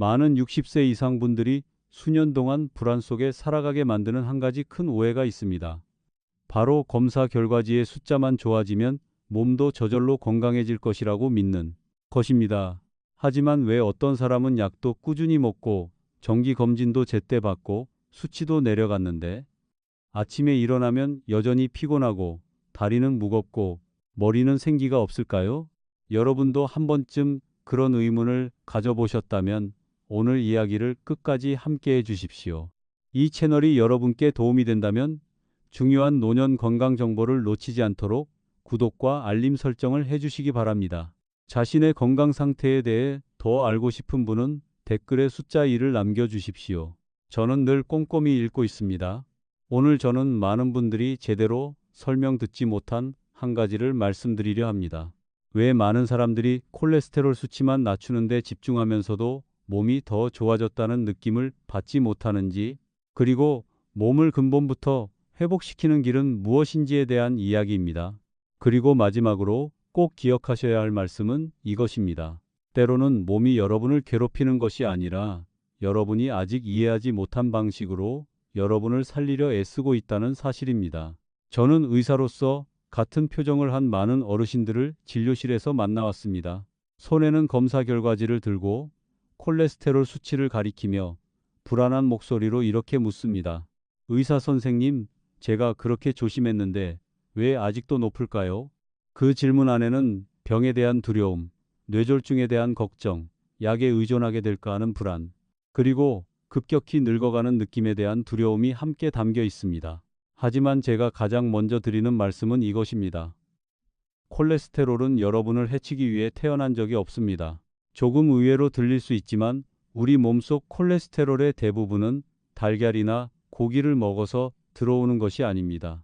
많은 60세 이상 분들이 수년 동안 불안 속에 살아가게 만드는 한 가지 큰 오해가 있습니다. 바로 검사 결과지의 숫자만 좋아지면 몸도 저절로 건강해질 것이라고 믿는 것입니다. 하지만 왜 어떤 사람은 약도 꾸준히 먹고 정기 검진도 제때 받고 수치도 내려갔는데 아침에 일어나면 여전히 피곤하고 다리는 무겁고 머리는 생기가 없을까요? 여러분도 한 번쯤 그런 의문을 가져보셨다면 오늘 이야기를 끝까지 함께 해 주십시오. 이 채널이 여러분께 도움이 된다면 중요한 노년 건강 정보를 놓치지 않도록 구독과 알림 설정을 해주시기 바랍니다. 자신의 건강 상태에 대해 더 알고 싶은 분은 댓글에 숫자 1을 남겨주십시오. 저는 늘 꼼꼼히 읽고 있습니다. 오늘 저는 많은 분들이 제대로 설명 듣지 못한 한 가지를 말씀드리려 합니다. 왜 많은 사람들이 콜레스테롤 수치만 낮추는 데 집중하면서도 몸이 더 좋아졌다는 느낌을 받지 못하는지, 그리고 몸을 근본부터 회복시키는 길은 무엇인지에 대한 이야기입니다. 그리고 마지막으로 꼭 기억하셔야 할 말씀은 이것입니다. 때로는 몸이 여러분을 괴롭히는 것이 아니라 여러분이 아직 이해하지 못한 방식으로 여러분을 살리려 애쓰고 있다는 사실입니다. 저는 의사로서 같은 표정을 한 많은 어르신들을 진료실에서 만나왔습니다. 손에는 검사 결과지를 들고 콜레스테롤 수치를 가리키며 불안한 목소리로 이렇게 묻습니다. 의사 선생님, 제가 그렇게 조심했는데 왜 아직도 높을까요? 그 질문 안에는 병에 대한 두려움, 뇌졸중에 대한 걱정, 약에 의존하게 될까 하는 불안, 그리고 급격히 늙어가는 느낌에 대한 두려움이 함께 담겨 있습니다. 하지만 제가 가장 먼저 드리는 말씀은 이것입니다. 콜레스테롤은 여러분을 해치기 위해 태어난 적이 없습니다. 조금 의외로 들릴 수 있지만 우리 몸속 콜레스테롤의 대부분은 달걀이나 고기를 먹어서 들어오는 것이 아닙니다.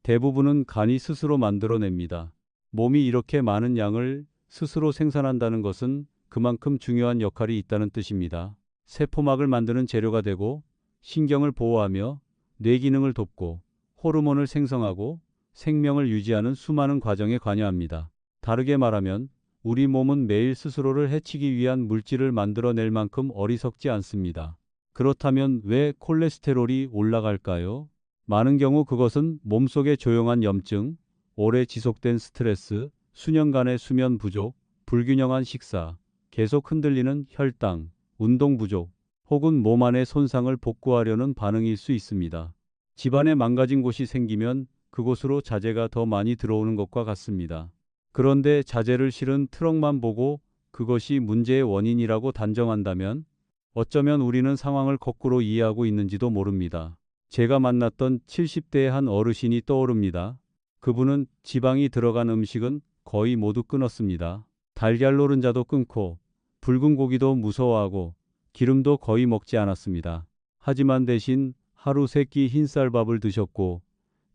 대부분은 간이 스스로 만들어냅니다. 몸이 이렇게 많은 양을 스스로 생산한다는 것은 그만큼 중요한 역할이 있다는 뜻입니다. 세포막을 만드는 재료가 되고 신경을 보호하며 뇌 기능을 돕고 호르몬을 생성하고 생명을 유지하는 수많은 과정에 관여합니다. 다르게 말하면 우리 몸은 매일 스스로를 해치기 위한 물질을 만들어낼 만큼 어리석지 않습니다. 그렇다면 왜 콜레스테롤이 올라갈까요? 많은 경우 그것은 몸속의 조용한 염증, 오래 지속된 스트레스, 수년간의 수면 부족, 불균형한 식사, 계속 흔들리는 혈당, 운동 부족, 혹은 몸 안의 손상을 복구하려는 반응일 수 있습니다. 집안에 망가진 곳이 생기면 그곳으로 자재가 더 많이 들어오는 것과 같습니다. 그런데 자재를 실은 트럭만 보고 그것이 문제의 원인이라고 단정한다면 어쩌면 우리는 상황을 거꾸로 이해하고 있는지도 모릅니다. 제가 만났던 70대의 한 어르신이 떠오릅니다. 그분은 지방이 들어간 음식은 거의 모두 끊었습니다. 달걀 노른자도 끊고 붉은 고기도 무서워하고 기름도 거의 먹지 않았습니다. 하지만 대신 하루 3끼 흰쌀밥을 드셨고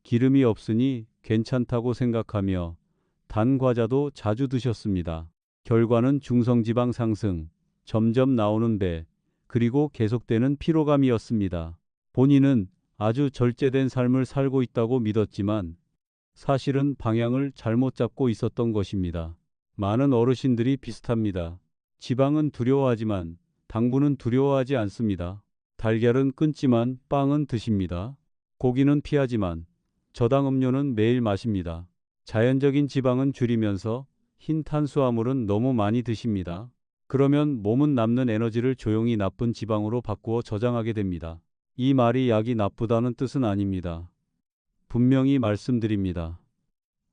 기름이 없으니 괜찮다고 생각하며 단 과자도 자주 드셨습니다. 결과는 중성지방 상승, 점점 나오는 배, 그리고 계속되는 피로감이었습니다. 본인은 아주 절제된 삶을 살고 있다고 믿었지만 사실은 방향을 잘못 잡고 있었던 것입니다. 많은 어르신들이 비슷합니다. 지방은 두려워하지만 당분은 두려워하지 않습니다. 달걀은 끊지만 빵은 드십니다. 고기는 피하지만 저당 음료는 매일 마십니다. 자연적인 지방은 줄이면서 흰 탄수화물은 너무 많이 드십니다. 그러면 몸은 남는 에너지를 조용히 나쁜 지방으로 바꾸어 저장하게 됩니다. 이 말이 약이 나쁘다는 뜻은 아닙니다. 분명히 말씀드립니다.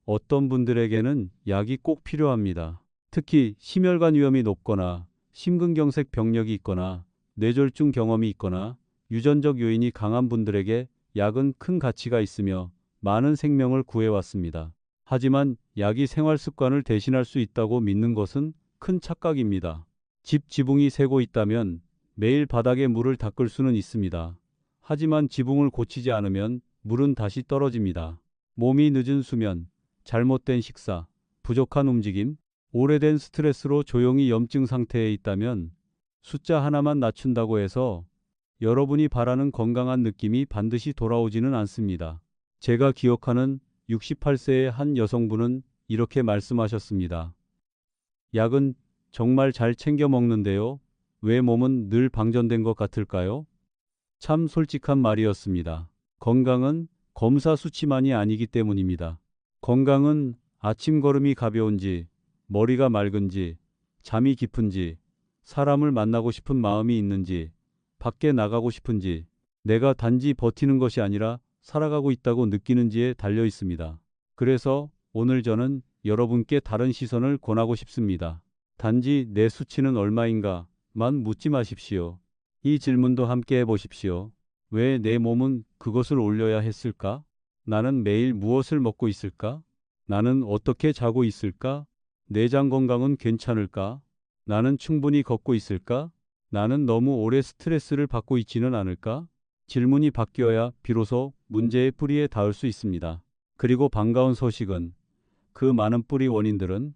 어떤 분들에게는 약이 꼭 필요합니다. 특히 심혈관 위험이 높거나 심근경색 병력이 있거나 뇌졸중 경험이 있거나 유전적 요인이 강한 분들에게 약은 큰 가치가 있으며 많은 생명을 구해왔습니다. 하지만 약이 생활 습관을 대신할 수 있다고 믿는 것은 큰 착각입니다. 집 지붕이 새고 있다면 매일 바닥에 물을 닦을 수는 있습니다. 하지만 지붕을 고치지 않으면 물은 다시 떨어집니다. 몸이 늦은 수면, 잘못된 식사, 부족한 움직임, 오래된 스트레스로 조용히 염증 상태에 있다면 숫자 하나만 낮춘다고 해서 여러분이 바라는 건강한 느낌이 반드시 돌아오지는 않습니다. 제가 기억하는 68세의 한 여성분은 이렇게 말씀하셨습니다. 약은 정말 잘 챙겨 먹는데요. 왜 몸은 늘 방전된 것 같을까요? 참 솔직한 말이었습니다. 건강은 검사 수치만이 아니기 때문입니다. 건강은 아침 걸음이 가벼운지, 머리가 맑은지, 잠이 깊은지, 사람을 만나고 싶은 마음이 있는지, 밖에 나가고 싶은지, 내가 단지 버티는 것이 아니라 살아가고 있다고 느끼는지에 달려 있습니다. 그래서 오늘 저는 여러분께 다른 시선을 권하고 싶습니다. 단지 내 수치는 얼마인가만 묻지 마십시오. 이 질문도 함께 해보십시오. 왜 내 몸은 그것을 올려야 했을까? 나는 매일 무엇을 먹고 있을까? 나는 어떻게 자고 있을까? 내장 건강은 괜찮을까? 나는 충분히 걷고 있을까? 나는 너무 오래 스트레스를 받고 있지는 않을까? 질문이 바뀌어야 비로소 문제의 뿌리에 닿을 수 있습니다. 그리고 반가운 소식은 그 많은 뿌리 원인들은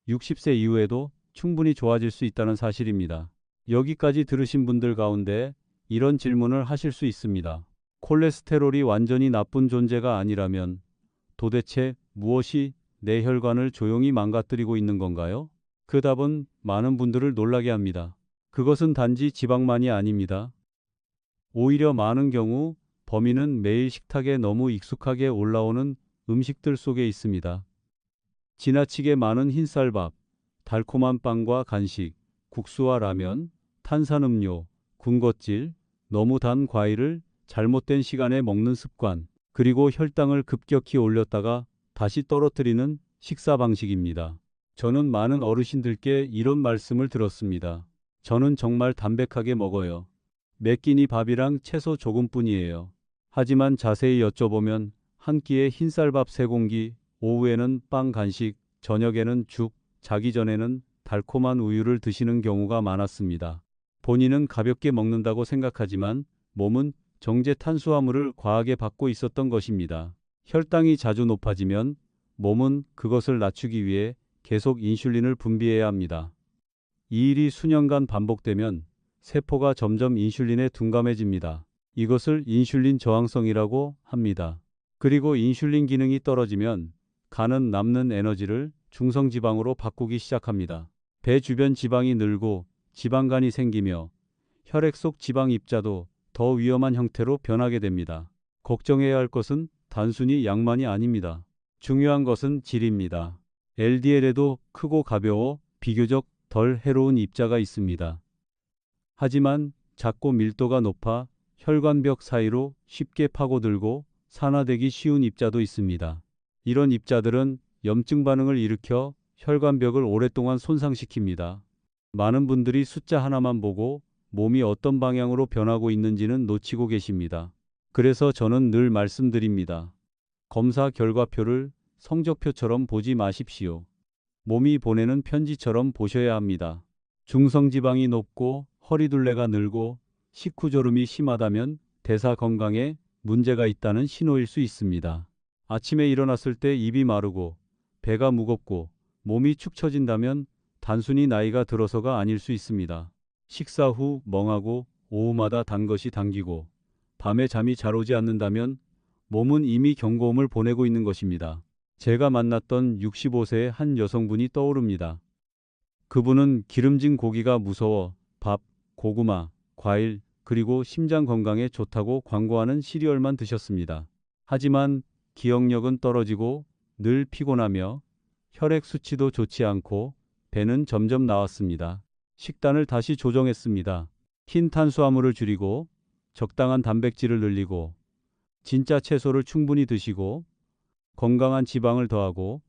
60세 이후에도 충분히 좋아질 수 있다는 사실입니다. 여기까지 들으신 분들 가운데 이런 질문을 하실 수 있습니다. 콜레스테롤이 완전히 나쁜 존재가 아니라면 도대체 무엇이 내 혈관을 조용히 망가뜨리고 있는 건가요? 그 답은 많은 분들을 놀라게 합니다. 그것은 단지 지방만이 아닙니다. 오히려 많은 경우 범인은 매일 식탁에 너무 익숙하게 올라오는 음식들 속에 있습니다. 지나치게 많은 흰쌀밥, 달콤한 빵과 간식, 국수와 라면, 탄산음료, 군것질, 너무 단 과일을 잘못된 시간에 먹는 습관, 그리고 혈당을 급격히 올렸다가 다시 떨어뜨리는 식사 방식입니다. 저는 많은 어르신들께 이런 말씀을 들었습니다. 저는 정말 담백하게 먹어요. 몇 끼니 밥이랑 채소 조금뿐이에요. 하지만 자세히 여쭤보면 한 끼에 흰쌀밥 3공기, 오후에는 빵 간식, 저녁에는 죽, 자기 전에는 달콤한 우유를 드시는 경우가 많았습니다. 본인은 가볍게 먹는다고 생각하지만 몸은 정제 탄수화물을 과하게 받고 있었던 것입니다. 혈당이 자주 높아지면 몸은 그것을 낮추기 위해 계속 인슐린을 분비해야 합니다. 이 일이 수년간 반복되면 세포가 점점 인슐린에 둔감해집니다. 이것을 인슐린 저항성이라고 합니다. 그리고 인슐린 기능이 떨어지면 간은 남는 에너지를 중성지방으로 바꾸기 시작합니다. 배 주변 지방이 늘고 지방간이 생기며 혈액 속 지방 입자도 더 위험한 형태로 변하게 됩니다. 걱정해야 할 것은 단순히 양만이 아닙니다. 중요한 것은 질입니다. LDL에도 크고 가벼워 비교적 덜 해로운 입자가 있습니다. 하지만 작고 밀도가 높아 혈관벽 사이로 쉽게 파고들고 산화되기 쉬운 입자도 있습니다. 이런 입자들은 염증 반응을 일으켜 혈관벽을 오랫동안 손상시킵니다. 많은 분들이 숫자 하나만 보고 몸이 어떤 방향으로 변하고 있는지는 놓치고 계십니다. 그래서 저는 늘 말씀드립니다. 검사 결과표를 성적표처럼 보지 마십시오. 몸이 보내는 편지처럼 보셔야 합니다. 중성지방이 높고 허리둘레가 늘고 식후조름이 심하다면 대사 건강에 문제가 있다는 신호일 수 있습니다. 아침에 일어났을 때 입이 마르고 배가 무겁고 몸이 축 처진다면 단순히 나이가 들어서가 아닐 수 있습니다. 식사 후 멍하고 오후마다 단 것이 당기고 밤에 잠이 잘 오지 않는다면 몸은 이미 경고음을 보내고 있는 것입니다. 제가 만났던 65세의 한 여성분이 떠오릅니다. 그분은 기름진 고기가 무서워 밥, 고구마, 과일, 그리고 심장 건강에 좋다고 광고하는 시리얼만 드셨습니다. 하지만 기억력은 떨어지고 늘 피곤하며 혈액 수치도 좋지 않고 배는 점점 나왔습니다. 식단을 다시 조정했습니다. 흰 탄수화물을 줄이고 적당한 단백질을 늘리고 진짜 채소를 충분히 드시고 건강한 지방을 더하고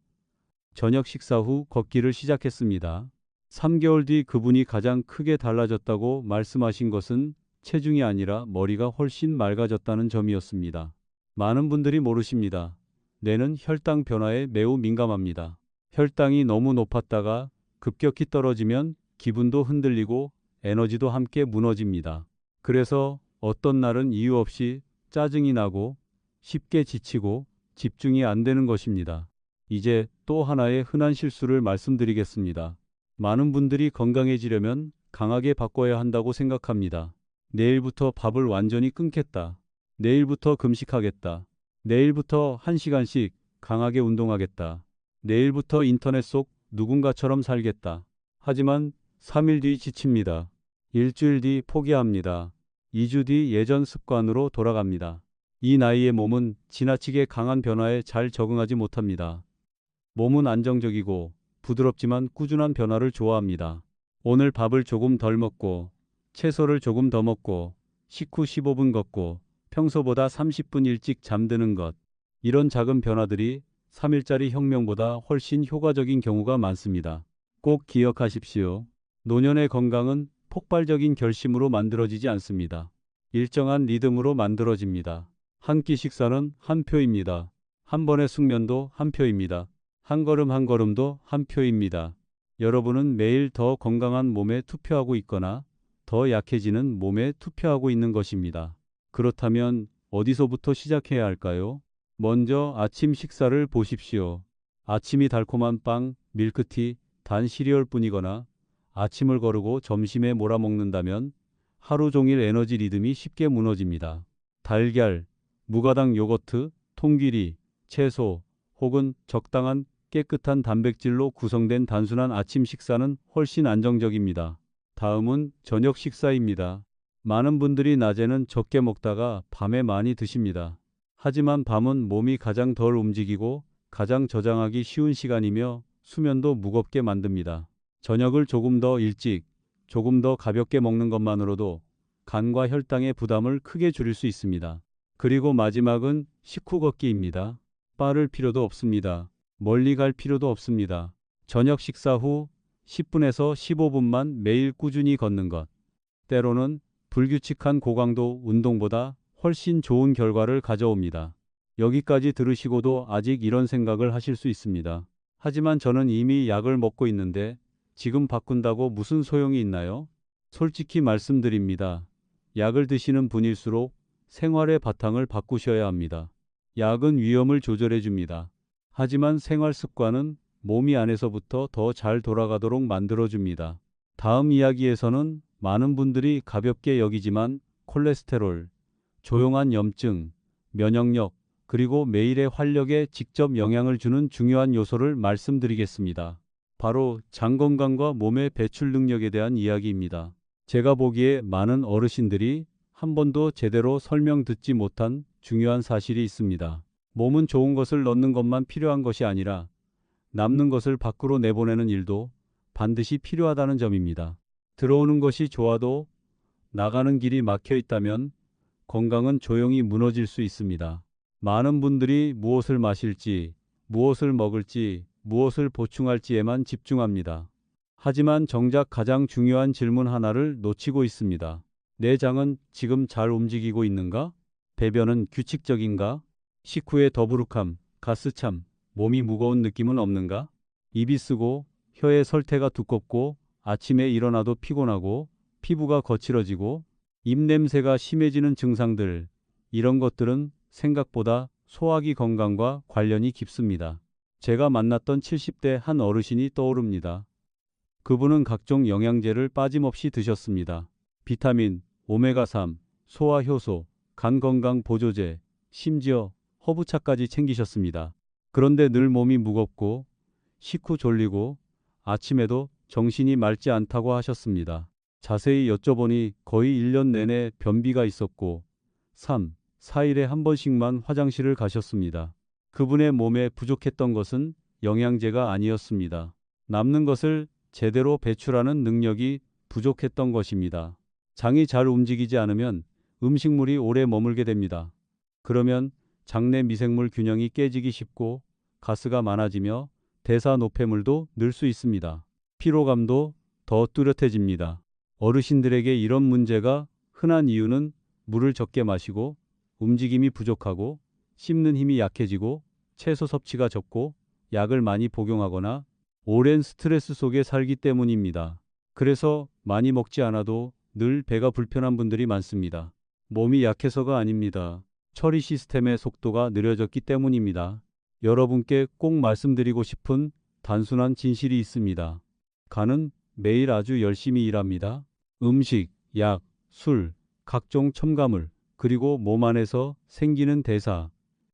저녁 식사 후 걷기를 시작했습니다. 3개월 뒤 그분이 가장 크게 달라졌다고 말씀하신 것은 체중이 아니라 머리가 훨씬 맑아졌다는 점이었습니다. 많은 분들이 모르십니다. 뇌는 혈당 변화에 매우 민감합니다. 혈당이 너무 높았다가 급격히 떨어지면 기분도 흔들리고 에너지도 함께 무너집니다. 그래서 어떤 날은 이유 없이 짜증이 나고 쉽게 지치고 집중이 안 되는 것입니다. 이제 또 하나의 흔한 실수를 말씀드리겠습니다. 많은 분들이 건강해지려면 강하게 바꿔야 한다고 생각합니다. 내일부터 밥을 완전히 끊겠다. 내일부터 금식하겠다. 내일부터 1시간씩 강하게 운동하겠다. 내일부터 인터넷 속 누군가처럼 살겠다. 하지만 3일 뒤 지칩니다. 일주일 뒤 포기합니다. 2주 뒤 예전 습관으로 돌아갑니다. 이 나이의 몸은 지나치게 강한 변화에 잘 적응하지 못합니다. 몸은 안정적이고 부드럽지만 꾸준한 변화를 좋아합니다. 오늘 밥을 조금 덜 먹고 채소를 조금 더 먹고 식후 15분 걷고 평소보다 30분 일찍 잠드는 것. 이런 작은 변화들이 3일짜리 혁명보다 훨씬 효과적인 경우가 많습니다. 꼭 기억하십시오. 노년의 건강은 폭발적인 결심으로 만들어지지 않습니다. 일정한 리듬으로 만들어집니다. 한 끼 식사는 한 표입니다. 한 번의 숙면도 한 표입니다. 한 걸음 한 걸음도 한 표입니다. 여러분은 매일 더 건강한 몸에 투표하고 있거나 더 약해지는 몸에 투표하고 있는 것입니다. 그렇다면 어디서부터 시작해야 할까요? 먼저 아침 식사를 보십시오. 아침이 달콤한 빵, 밀크티, 단 시리얼뿐이거나 아침을 거르고 점심에 몰아먹는다면 하루 종일 에너지 리듬이 쉽게 무너집니다. 달걀, 무가당 요거트, 통귀리, 채소 혹은 적당한 깨끗한 단백질로 구성된 단순한 아침 식사는 훨씬 안정적입니다. 다음은 저녁 식사입니다. 많은 분들이 낮에는 적게 먹다가 밤에 많이 드십니다. 하지만 밤은 몸이 가장 덜 움직이고 가장 저장하기 쉬운 시간이며 수면도 무겁게 만듭니다. 저녁을 조금 더 일찍, 조금 더 가볍게 먹는 것만으로도 간과 혈당의 부담을 크게 줄일 수 있습니다. 그리고 마지막은 식후 걷기입니다. 빠를 필요도 없습니다. 멀리 갈 필요도 없습니다. 저녁 식사 후 10분에서 15분만 매일 꾸준히 걷는 것. 때로는 불규칙한 고강도 운동보다 훨씬 좋은 결과를 가져옵니다. 여기까지 들으시고도 아직 이런 생각을 하실 수 있습니다. 하지만 저는 이미 약을 먹고 있는데 지금 바꾼다고 무슨 소용이 있나요? 솔직히 말씀드립니다. 약을 드시는 분일수록 생활의 바탕을 바꾸셔야 합니다. 약은 위험을 조절해 줍니다. 하지만 생활 습관은 몸이 안에서부터 더 잘 돌아가도록 만들어 줍니다. 다음 이야기에서는 많은 분들이 가볍게 여기지만 콜레스테롤, 조용한 염증, 면역력, 그리고 매일의 활력에 직접 영향을 주는 중요한 요소를 말씀드리겠습니다. 바로 장 건강과 몸의 배출 능력에 대한 이야기입니다. 제가 보기에 많은 어르신들이 한 번도 제대로 설명 듣지 못한 중요한 사실이 있습니다. 몸은 좋은 것을 넣는 것만 필요한 것이 아니라 남는 것을 밖으로 내보내는 일도 반드시 필요하다는 점입니다. 들어오는 것이 좋아도 나가는 길이 막혀 있다면 건강은 조용히 무너질 수 있습니다. 많은 분들이 무엇을 마실지, 무엇을 먹을지, 무엇을 보충할지에만 집중합니다. 하지만 정작 가장 중요한 질문 하나를 놓치고 있습니다. 내 장은 지금 잘 움직이고 있는가? 배변은 규칙적인가? 식후의 더부룩함, 가스참, 몸이 무거운 느낌은 없는가? 입이 쓰고 혀의 설태가 두껍고 아침에 일어나도 피곤하고 피부가 거칠어지고 입냄새가 심해지는 증상들, 이런 것들은 생각보다 소화기 건강과 관련이 깊습니다. 제가 만났던 70대 한 어르신이 떠오릅니다. 그분은 각종 영양제를 빠짐없이 드셨습니다. 비타민, 오메가3, 소화효소, 간 건강 보조제, 심지어 허브차까지 챙기셨습니다. 그런데 늘 몸이 무겁고 식후 졸리고 아침에도 정신이 맑지 않다고 하셨습니다. 자세히 여쭤보니 거의 1년 내내 변비가 있었고 3, 4일에 한 번씩만 화장실을 가셨습니다. 그분의 몸에 부족했던 것은 영양제가 아니었습니다. 남는 것을 제대로 배출하는 능력이 부족했던 것입니다. 장이 잘 움직이지 않으면 음식물이 오래 머물게 됩니다. 그러면 장내 미생물 균형이 깨지기 쉽고 가스가 많아지며 대사 노폐물도 늘 수 있습니다. 피로감도 더 뚜렷해집니다. 어르신들에게 이런 문제가 흔한 이유는 물을 적게 마시고 움직임이 부족하고 씹는 힘이 약해지고 채소 섭취가 적고 약을 많이 복용하거나 오랜 스트레스 속에 살기 때문입니다. 그래서 많이 먹지 않아도 늘 배가 불편한 분들이 많습니다. 몸이 약해서가 아닙니다. 처리 시스템의 속도가 느려졌기 때문입니다. 여러분께 꼭 말씀드리고 싶은 단순한 진실이 있습니다. 간은 매일 아주 열심히 일합니다. 음식, 약, 술, 각종 첨가물, 그리고 몸 안에서 생기는 대사,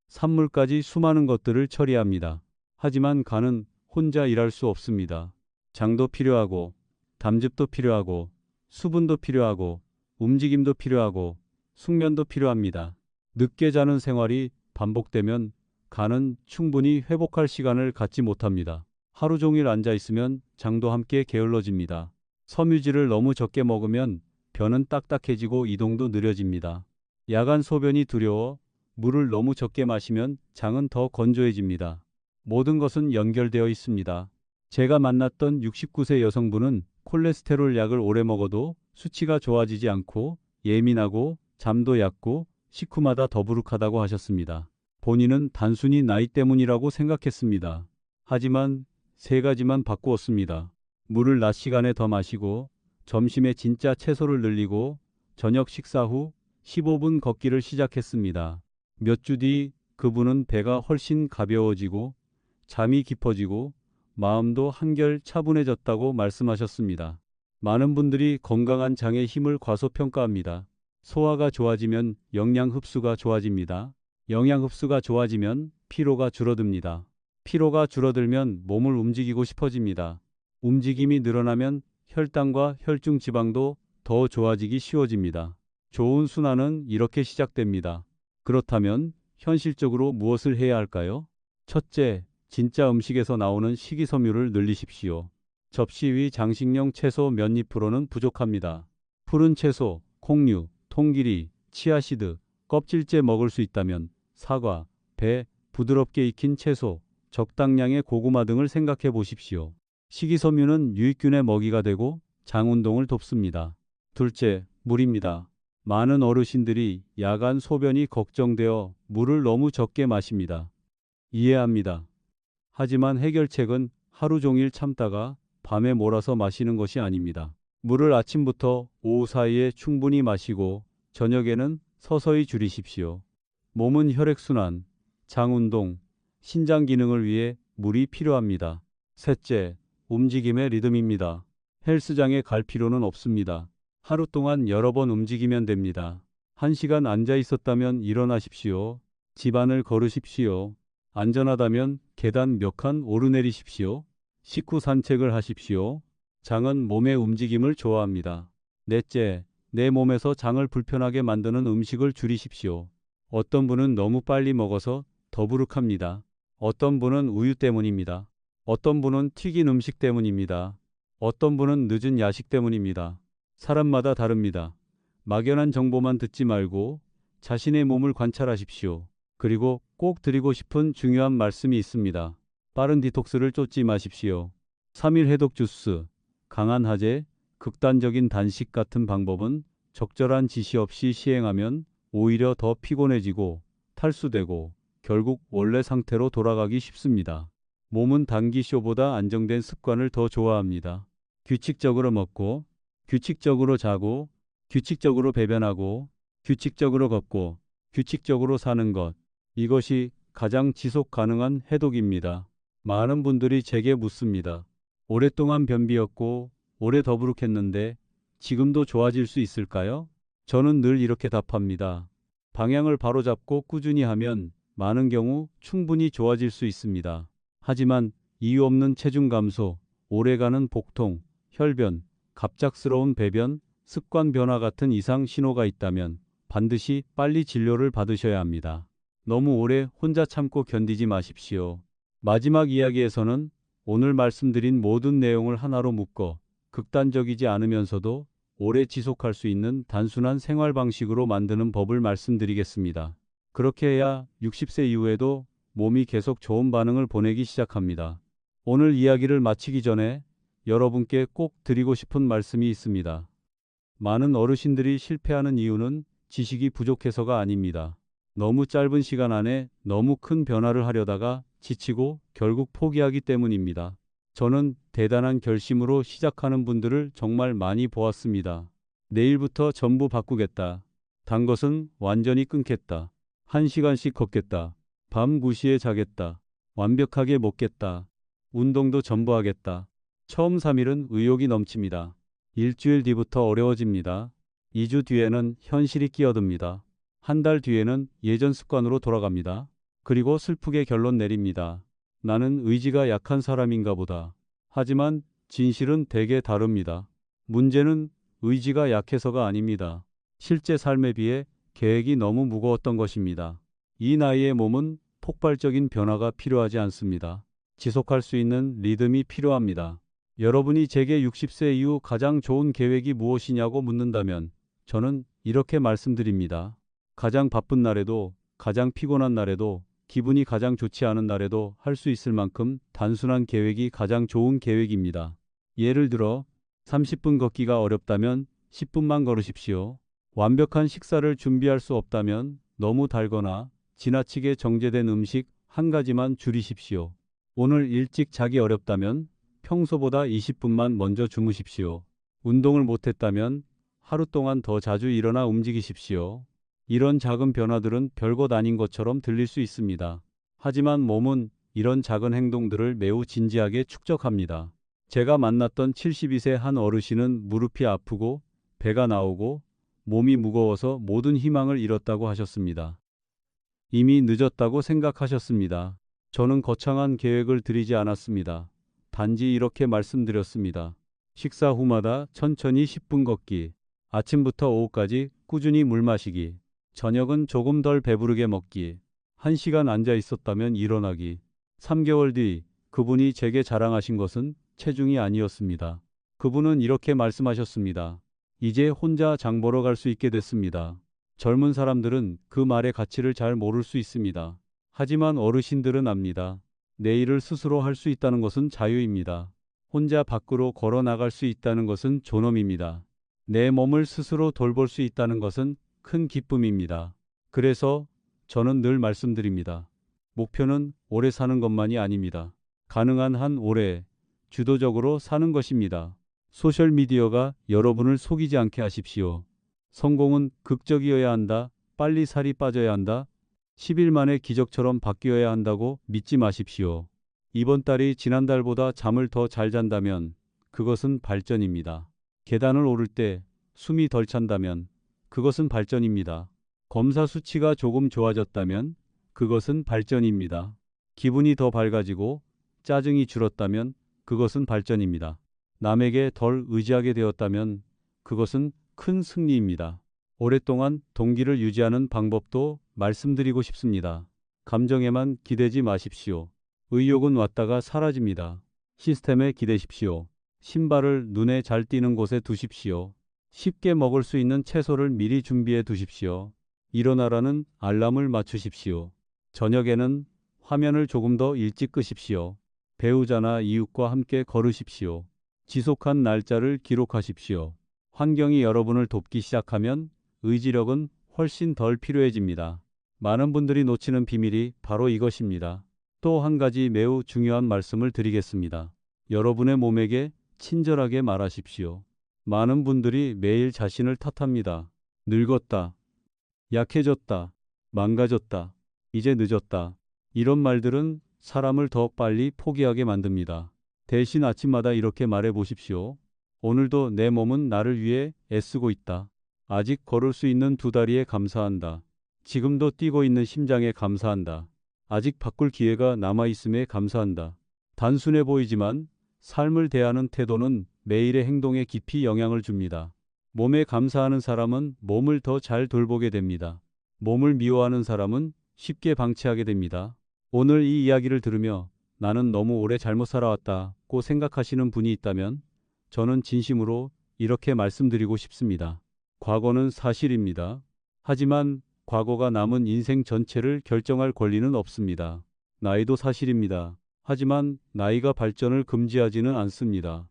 산물까지 수많은 것들을 처리합니다. 하지만 간은 혼자 일할 수 없습니다. 장도 필요하고, 담즙도 필요하고, 수분도 필요하고 움직임도 필요하고 숙면도 필요합니다. 늦게 자는 생활이 반복되면 간은 충분히 회복할 시간을 갖지 못합니다. 하루 종일 앉아 있으면 장도 함께 게을러집니다. 섬유질을 너무 적게 먹으면 변은 딱딱해지고 이동도 느려집니다. 야간 소변이 두려워 물을 너무 적게 마시면 장은 더 건조해집니다. 모든 것은 연결되어 있습니다. 제가 만났던 69세 여성분은 콜레스테롤 약을 오래 먹어도 수치가 좋아지지 않고 예민하고 잠도 얕고 식후마다 더부룩하다고 하셨습니다. 본인은 단순히 나이 때문이라고 생각했습니다. 하지만 세 가지만 바꾸었습니다. 물을 낮 시간에 더 마시고 점심에 진짜 채소를 늘리고 저녁 식사 후 15분 걷기를 시작했습니다. 몇 주 뒤 그분은 배가 훨씬 가벼워지고 잠이 깊어지고 마음도 한결 차분해졌다고 말씀하셨습니다. 많은 분들이 건강한 장의 힘을 과소평가합니다. 소화가 좋아지면 영양 흡수가 좋아집니다. 영양 흡수가 좋아지면 피로가 줄어듭니다. 피로가 줄어들면 몸을 움직이고 싶어집니다. 움직임이 늘어나면 혈당과 혈중 지방도 더 좋아지기 쉬워집니다. 좋은 순환은 이렇게 시작됩니다. 그렇다면 현실적으로 무엇을 해야 할까요? 첫째, 진짜 음식에서 나오는 식이섬유를 늘리십시오. 접시 위 장식용 채소 몇 입으로는 부족합니다. 푸른 채소, 콩류, 통기리, 치아시드, 껍질째 먹을 수 있다면 사과, 배, 부드럽게 익힌 채소, 적당량의 고구마 등을 생각해 보십시오. 식이섬유는 유익균의 먹이가 되고 장 운동을 돕습니다. 둘째, 물입니다. 많은 어르신들이 야간 소변이 걱정되어 물을 너무 적게 마십니다. 이해합니다. 하지만 해결책은 하루 종일 참다가 밤에 몰아서 마시는 것이 아닙니다. 물을 아침부터 오후 사이에 충분히 마시고 저녁에는 서서히 줄이십시오. 몸은 혈액순환, 장 운동, 신장 기능을 위해 물이 필요합니다. 셋째, 움직임의 리듬입니다. 헬스장에 갈 필요는 없습니다. 하루 동안 여러 번 움직이면 됩니다. 1시간 앉아 있었다면 일어나십시오. 집안을 걸으십시오. 안전하다면 계단 몇 칸 오르내리십시오. 식후 산책을 하십시오. 장은 몸의 움직임을 좋아합니다. 넷째, 내 몸에서 장을 불편하게 만드는 음식을 줄이십시오. 어떤 분은 너무 빨리 먹어서 더부룩합니다. 어떤 분은 우유 때문입니다. 어떤 분은 튀긴 음식 때문입니다. 어떤 분은 늦은 야식 때문입니다. 사람마다 다릅니다. 막연한 정보만 듣지 말고 자신의 몸을 관찰하십시오. 그리고 꼭 드리고 싶은 중요한 말씀이 있습니다. 빠른 디톡스를 쫓지 마십시오. 3일 해독 주스, 강한 하재, 극단적인 단식 같은 방법은 적절한 지시 없이 시행하면 오히려 더 피곤해지고 탈수되고 결국 원래 상태로 돌아가기 쉽습니다. 몸은 단기쇼보다 안정된 습관을 더 좋아합니다. 규칙적으로 먹고, 규칙적으로 자고, 규칙적으로 배변하고, 규칙적으로 걷고, 규칙적으로 사는 것. 이것이 가장 지속 가능한 해독입니다. 많은 분들이 제게 묻습니다. 오랫동안 변비였고 오래 더부룩했는데 지금도 좋아질 수 있을까요? 저는 늘 이렇게 답합니다. 방향을 바로잡고 꾸준히 하면 많은 경우 충분히 좋아질 수 있습니다. 하지만 이유 없는 체중 감소, 오래가는 복통, 혈변, 갑작스러운 배변, 습관 변화 같은 이상 신호가 있다면 반드시 빨리 진료를 받으셔야 합니다. 너무 오래 혼자 참고 견디지 마십시오. 마지막 이야기에서는 오늘 말씀드린 모든 내용을 하나로 묶어 극단적이지 않으면서도 오래 지속할 수 있는 단순한 생활 방식으로 만드는 법을 말씀드리겠습니다. 그렇게 해야 60세 이후에도 몸이 계속 좋은 반응을 보내기 시작합니다. 오늘 이야기를 마치기 전에 여러분께 꼭 드리고 싶은 말씀이 있습니다. 많은 어르신들이 실패하는 이유는 지식이 부족해서가 아닙니다. 너무 짧은 시간 안에 너무 큰 변화를 하려다가 지치고 결국 포기하기 때문입니다. 저는 대단한 결심으로 시작하는 분들을 정말 많이 보았습니다. 내일부터 전부 바꾸겠다. 단 것은 완전히 끊겠다. 1시간씩 걷겠다. 밤 9시에 자겠다. 완벽하게 먹겠다. 운동도 전부 하겠다. 처음 3일은 의욕이 넘칩니다. 일주일 뒤부터 어려워집니다. 2주 뒤에는 현실이 끼어듭니다. 한 달 뒤에는 예전 습관으로 돌아갑니다. 그리고 슬프게 결론 내립니다. 나는 의지가 약한 사람인가 보다. 하지만 진실은 대개 다릅니다. 문제는 의지가 약해서가 아닙니다. 실제 삶에 비해 계획이 너무 무거웠던 것입니다. 이 나이의 몸은 폭발적인 변화가 필요하지 않습니다. 지속할 수 있는 리듬이 필요합니다. 여러분이 제게 60세 이후 가장 좋은 계획이 무엇이냐고 묻는다면 저는 이렇게 말씀드립니다. 가장 바쁜 날에도, 가장 피곤한 날에도, 기분이 가장 좋지 않은 날에도 할 수 있을 만큼 단순한 계획이 가장 좋은 계획입니다. 예를 들어 30분 걷기가 어렵다면 10분만 걸으십시오. 완벽한 식사를 준비할 수 없다면 너무 달거나 지나치게 정제된 음식 한 가지만 줄이십시오. 오늘 일찍 자기 어렵다면 평소보다 20분만 먼저 주무십시오. 운동을 못했다면 하루 동안 더 자주 일어나 움직이십시오. 이런 작은 변화들은 별것 아닌 것처럼 들릴 수 있습니다. 하지만 몸은 이런 작은 행동들을 매우 진지하게 축적합니다. 제가 만났던 72세 한 어르신은 무릎이 아프고 배가 나오고 몸이 무거워서 모든 희망을 잃었다고 하셨습니다. 이미 늦었다고 생각하셨습니다. 저는 거창한 계획을 드리지 않았습니다. 단지 이렇게 말씀드렸습니다. 식사 후마다 천천히 10분 걷기, 아침부터 오후까지 꾸준히 물 마시기, 저녁은 조금 덜 배부르게 먹기, 1시간 앉아 있었다면 일어나기. 3개월 뒤 그분이 제게 자랑하신 것은 체중이 아니었습니다. 그분은 이렇게 말씀하셨습니다. 이제 혼자 장 보러 갈 수 있게 됐습니다. 젊은 사람들은 그 말의 가치를 잘 모를 수 있습니다. 하지만 어르신들은 압니다. 내 일을 스스로 할 수 있다는 것은 자유입니다. 혼자 밖으로 걸어 나갈 수 있다는 것은 존엄입니다. 내 몸을 스스로 돌볼 수 있다는 것은 큰 기쁨입니다. 그래서 저는 늘 말씀드립니다. 목표는 오래 사는 것만이 아닙니다. 가능한 한 오래, 주도적으로 사는 것입니다. 소셜미디어가 여러분을 속이지 않게 하십시오. 성공은 극적이어야 한다. 빨리 살이 빠져야 한다. 10일 만에 기적처럼 바뀌어야 한다고 믿지 마십시오. 이번 달이 지난달보다 잠을 더 잘 잔다면 그것은 발전입니다. 계단을 오를 때 숨이 덜 찬다면 그것은 발전입니다. 검사 수치가 조금 좋아졌다면 그것은 발전입니다. 기분이 더 밝아지고 짜증이 줄었다면 그것은 발전입니다. 남에게 덜 의지하게 되었다면 그것은 큰 승리입니다. 오랫동안 동기를 유지하는 방법도 말씀드리고 싶습니다. 감정에만 기대지 마십시오. 의욕은 왔다가 사라집니다. 시스템에 기대십시오. 신발을 눈에 잘 띄는 곳에 두십시오. 쉽게 먹을 수 있는 채소를 미리 준비해 두십시오. 일어나라는 알람을 맞추십시오. 저녁에는 화면을 조금 더 일찍 끄십시오. 배우자나 이웃과 함께 걸으십시오. 지속한 날짜를 기록하십시오. 환경이 여러분을 돕기 시작하면 의지력은 훨씬 덜 필요해집니다. 많은 분들이 놓치는 비밀이 바로 이것입니다. 또 한 가지 매우 중요한 말씀을 드리겠습니다. 여러분의 몸에게 친절하게 말하십시오. 많은 분들이 매일 자신을 탓합니다. 늙었다. 약해졌다. 망가졌다. 이제 늦었다. 이런 말들은 사람을 더 빨리 포기하게 만듭니다. 대신 아침마다 이렇게 말해 보십시오. 오늘도 내 몸은 나를 위해 애쓰고 있다. 아직 걸을 수 있는 두 다리에 감사한다. 지금도 뛰고 있는 심장에 감사한다. 아직 바꿀 기회가 남아있음에 감사한다. 단순해 보이지만 삶을 대하는 태도는 매일의 행동에 깊이 영향을 줍니다. 몸에 감사하는 사람은 몸을 더 잘 돌보게 됩니다. 몸을 미워하는 사람은 쉽게 방치하게 됩니다. 오늘 이 이야기를 들으며 나는 너무 오래 잘못 살아왔다고 생각하시는 분이 있다면 저는 진심으로 이렇게 말씀드리고 싶습니다. 과거는 사실입니다. 하지만 과거가 남은 인생 전체를 결정할 권리는 없습니다. 나이도 사실입니다. 하지만 나이가 발전을 금지하지는 않습니다.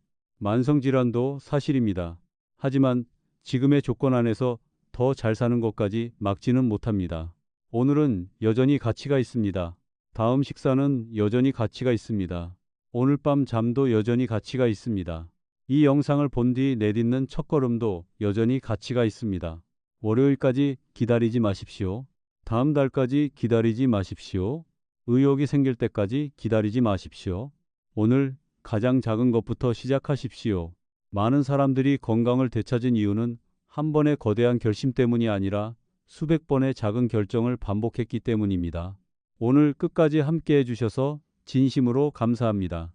만성질환도 사실입니다. 하지만 지금의 조건 안에서 더 잘 사는 것까지 막지는 못합니다. 오늘은 여전히 가치가 있습니다. 다음 식사는 여전히 가치가 있습니다. 오늘 밤 잠도 여전히 가치가 있습니다. 이 영상을 본 뒤 내딛는 첫걸음도 여전히 가치가 있습니다. 월요일까지 기다리지 마십시오. 다음 달까지 기다리지 마십시오. 의욕이 생길 때까지 기다리지 마십시오. 오늘 가장 작은 것부터 시작하십시오. 많은 사람들이 건강을 되찾은 이유는 한 번의 거대한 결심 때문이 아니라 수백 번의 작은 결정을 반복했기 때문입니다. 오늘 끝까지 함께 해주셔서 진심으로 감사합니다.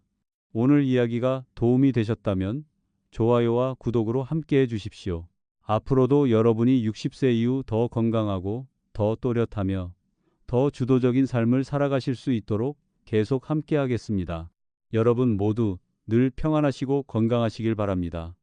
오늘 이야기가 도움이 되셨다면 좋아요와 구독으로 함께 해주십시오. 앞으로도 여러분이 60세 이후 더 건강하고 더 또렷하며 더 주도적인 삶을 살아가실 수 있도록 계속 함께 하겠습니다. 여러분 모두 늘 평안하시고 건강하시길 바랍니다.